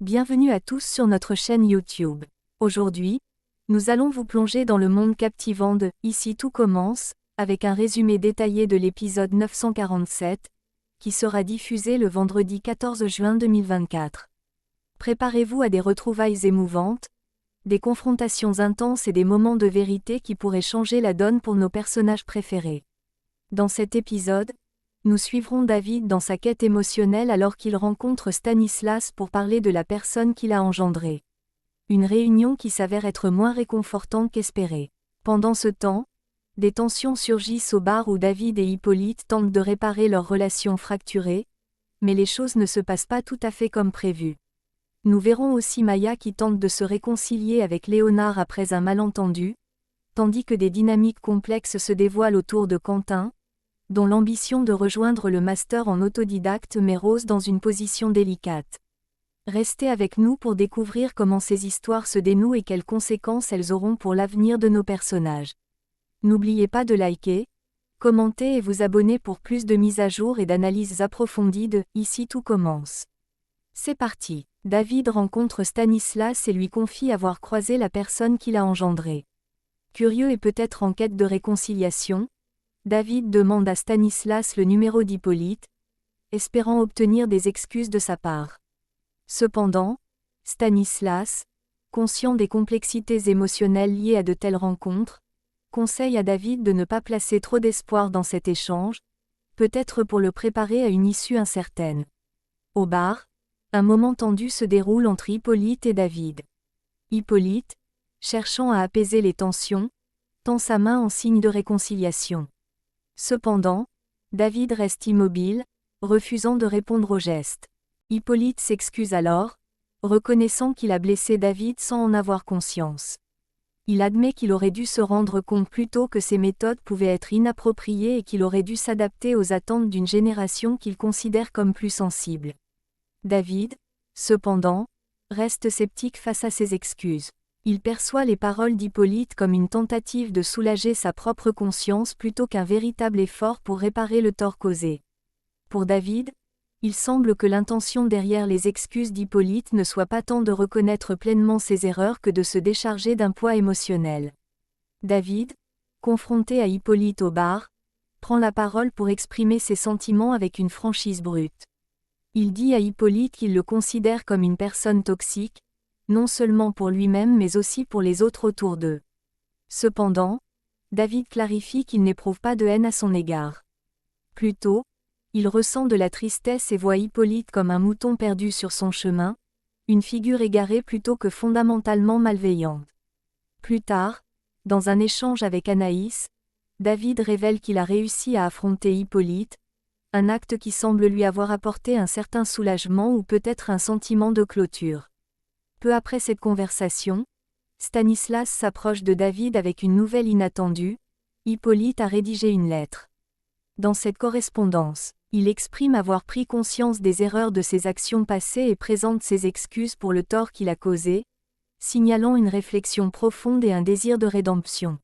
Bienvenue à tous sur notre chaîne YouTube. Aujourd'hui, nous allons vous plonger dans le monde captivant de « Ici tout commence » avec un résumé détaillé de l'épisode 947, qui sera diffusé le vendredi 14 juin 2024. Préparez-vous à des retrouvailles émouvantes, des confrontations intenses et des moments de vérité qui pourraient changer la donne pour nos personnages préférés. Dans cet épisode, nous suivrons David dans sa quête émotionnelle alors qu'il rencontre Stanislas pour parler de la personne qu'il a engendrée. Une réunion qui s'avère être moins réconfortante qu'espérée. Pendant ce temps, des tensions surgissent au bar où David et Hippolyte tentent de réparer leur relation fracturée, mais les choses ne se passent pas tout à fait comme prévu. Nous verrons aussi Maya qui tente de se réconcilier avec Léonard après un malentendu, tandis que des dynamiques complexes se dévoilent autour de Quentin, dont l'ambition de rejoindre le master en autodidacte met Rose dans une position délicate. Restez avec nous pour découvrir comment ces histoires se dénouent et quelles conséquences elles auront pour l'avenir de nos personnages. N'oubliez pas de liker, commenter et vous abonner pour plus de mises à jour et d'analyses approfondies de « Ici tout commence ». C'est parti. David rencontre Stanislas et lui confie avoir croisé la personne qu'il a engendrée. Curieux et peut-être en quête de réconciliation, David demande à Stanislas le numéro d'Hippolyte, espérant obtenir des excuses de sa part. Cependant, Stanislas, conscient des complexités émotionnelles liées à de telles rencontres, conseille à David de ne pas placer trop d'espoir dans cet échange, peut-être pour le préparer à une issue incertaine. Au bar, un moment tendu se déroule entre Hippolyte et David. Hippolyte, cherchant à apaiser les tensions, tend sa main en signe de réconciliation. Cependant, David reste immobile, refusant de répondre au geste. Hippolyte s'excuse alors, reconnaissant qu'il a blessé David sans en avoir conscience. Il admet qu'il aurait dû se rendre compte plus tôt que ses méthodes pouvaient être inappropriées et qu'il aurait dû s'adapter aux attentes d'une génération qu'il considère comme plus sensible. David, cependant, reste sceptique face à ces excuses. Il perçoit les paroles d'Hippolyte comme une tentative de soulager sa propre conscience plutôt qu'un véritable effort pour réparer le tort causé. Pour David, il semble que l'intention derrière les excuses d'Hippolyte ne soit pas tant de reconnaître pleinement ses erreurs que de se décharger d'un poids émotionnel. David, confronté à Hippolyte au bar, prend la parole pour exprimer ses sentiments avec une franchise brute. Il dit à Hippolyte qu'il le considère comme une personne toxique, non seulement pour lui-même mais aussi pour les autres autour d'eux. Cependant, David clarifie qu'il n'éprouve pas de haine à son égard. Plutôt, il ressent de la tristesse et voit Hippolyte comme un mouton perdu sur son chemin, une figure égarée plutôt que fondamentalement malveillante. Plus tard, dans un échange avec Anaïs, David révèle qu'il a réussi à affronter Hippolyte, un acte qui semble lui avoir apporté un certain soulagement ou peut-être un sentiment de clôture. Peu après cette conversation, Stanislas s'approche de David avec une nouvelle inattendue, Hippolyte a rédigé une lettre. Dans cette correspondance, il exprime avoir pris conscience des erreurs de ses actions passées et présente ses excuses pour le tort qu'il a causé, signalant une réflexion profonde et un désir de rédemption.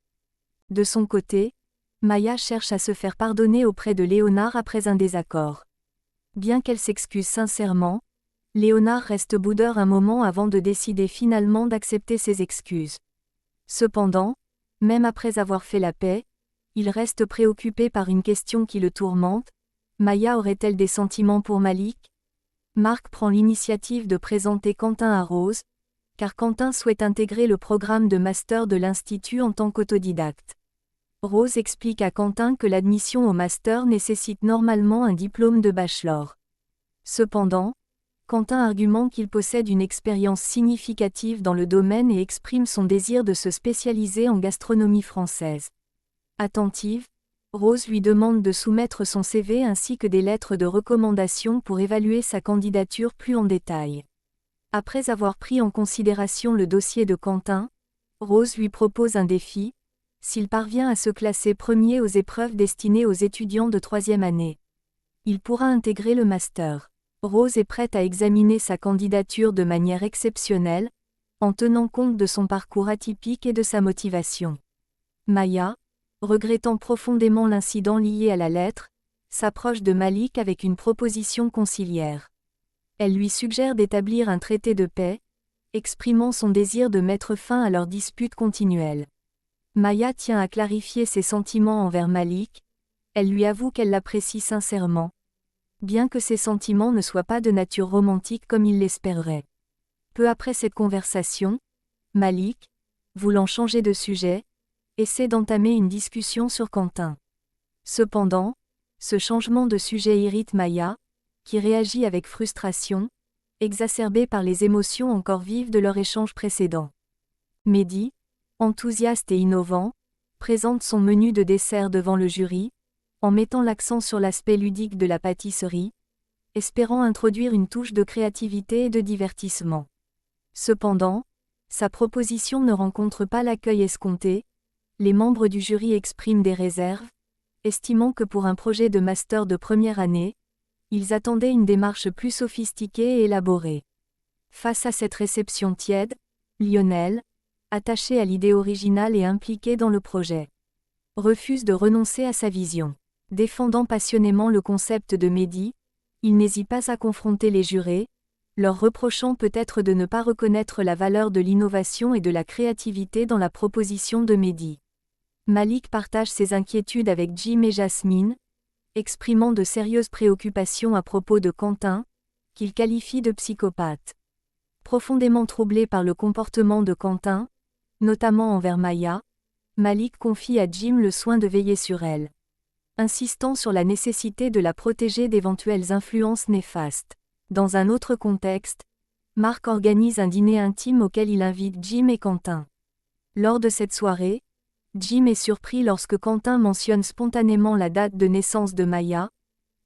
De son côté, Maya cherche à se faire pardonner auprès de Léonard après un désaccord. Bien qu'elle s'excuse sincèrement, Léonard reste boudeur un moment avant de décider finalement d'accepter ses excuses. Cependant, même après avoir fait la paix, il reste préoccupé par une question qui le tourmente. Maya aurait-elle des sentiments pour Malik? Marc prend l'initiative de présenter Quentin à Rose, car Quentin souhaite intégrer le programme de master de l'Institut en tant qu'autodidacte. Rose explique à Quentin que l'admission au master nécessite normalement un diplôme de bachelor. Cependant, Quentin argumente qu'il possède une expérience significative dans le domaine et exprime son désir de se spécialiser en gastronomie française. Attentive, Rose lui demande de soumettre son CV ainsi que des lettres de recommandation pour évaluer sa candidature plus en détail. Après avoir pris en considération le dossier de Quentin, Rose lui propose un défi, s'il parvient à se classer premier aux épreuves destinées aux étudiants de 3e année. Il pourra intégrer le master. Rose est prête à examiner sa candidature de manière exceptionnelle, en tenant compte de son parcours atypique et de sa motivation. Maya, regrettant profondément l'incident lié à la lettre, s'approche de Malik avec une proposition conciliaire. Elle lui suggère d'établir un traité de paix, exprimant son désir de mettre fin à leur dispute continuelle. Maya tient à clarifier ses sentiments envers Malik, elle lui avoue qu'elle l'apprécie sincèrement, bien que ses sentiments ne soient pas de nature romantique comme il l'espérerait. Peu après cette conversation, Malik, voulant changer de sujet, essaie d'entamer une discussion sur Quentin. Cependant, ce changement de sujet irrite Maya, qui réagit avec frustration, exacerbée par les émotions encore vives de leur échange précédent. Mehdi, enthousiaste et innovant, présente son menu de dessert devant le jury, en mettant l'accent sur l'aspect ludique de la pâtisserie, espérant introduire une touche de créativité et de divertissement. Cependant, sa proposition ne rencontre pas l'accueil escompté, les membres du jury expriment des réserves, estimant que pour un projet de master de première année, ils attendaient une démarche plus sophistiquée et élaborée. Face à cette réception tiède, Lionel, attaché à l'idée originale et impliqué dans le projet, refuse de renoncer à sa vision. Défendant passionnément le concept de Mehdi, il n'hésite pas à confronter les jurés, leur reprochant peut-être de ne pas reconnaître la valeur de l'innovation et de la créativité dans la proposition de Mehdi. Malik partage ses inquiétudes avec Jim et Jasmine, exprimant de sérieuses préoccupations à propos de Quentin, qu'il qualifie de psychopathe. Profondément troublé par le comportement de Quentin, notamment envers Maya, Malik confie à Jim le soin de veiller sur elle, insistant sur la nécessité de la protéger d'éventuelles influences néfastes. Dans un autre contexte, Mark organise un dîner intime auquel il invite Jim et Quentin. Lors de cette soirée, Jim est surpris lorsque Quentin mentionne spontanément la date de naissance de Maya,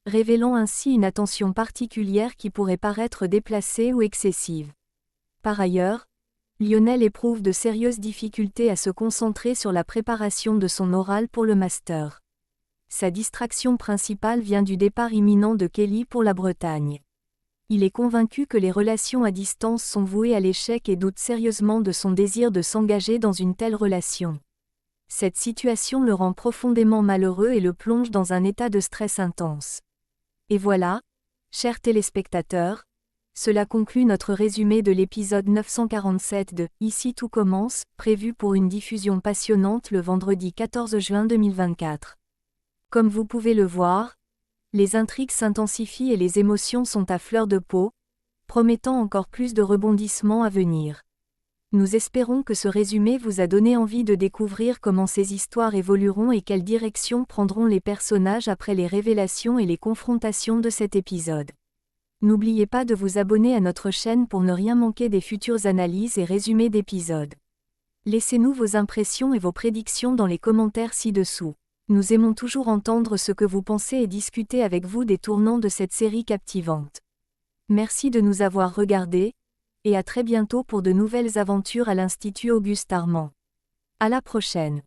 révélant ainsi une attention particulière qui pourrait paraître déplacée ou excessive. Par ailleurs, Lionel éprouve de sérieuses difficultés à se concentrer sur la préparation de son oral pour le master. Sa distraction principale vient du départ imminent de Kelly pour la Bretagne. Il est convaincu que les relations à distance sont vouées à l'échec et doute sérieusement de son désir de s'engager dans une telle relation. Cette situation le rend profondément malheureux et le plonge dans un état de stress intense. Et voilà, chers téléspectateurs, cela conclut notre résumé de l'épisode 947 de « Ici tout commence », prévu pour une diffusion passionnante le vendredi 14 juin 2024. Comme vous pouvez le voir, les intrigues s'intensifient et les émotions sont à fleur de peau, promettant encore plus de rebondissements à venir. Nous espérons que ce résumé vous a donné envie de découvrir comment ces histoires évolueront et quelle direction prendront les personnages après les révélations et les confrontations de cet épisode. N'oubliez pas de vous abonner à notre chaîne pour ne rien manquer des futures analyses et résumés d'épisodes. Laissez-nous vos impressions et vos prédictions dans les commentaires ci-dessous. Nous aimons toujours entendre ce que vous pensez et discuter avec vous des tournants de cette série captivante. Merci de nous avoir regardés, et à très bientôt pour de nouvelles aventures à l'Institut Auguste Armand. À la prochaine.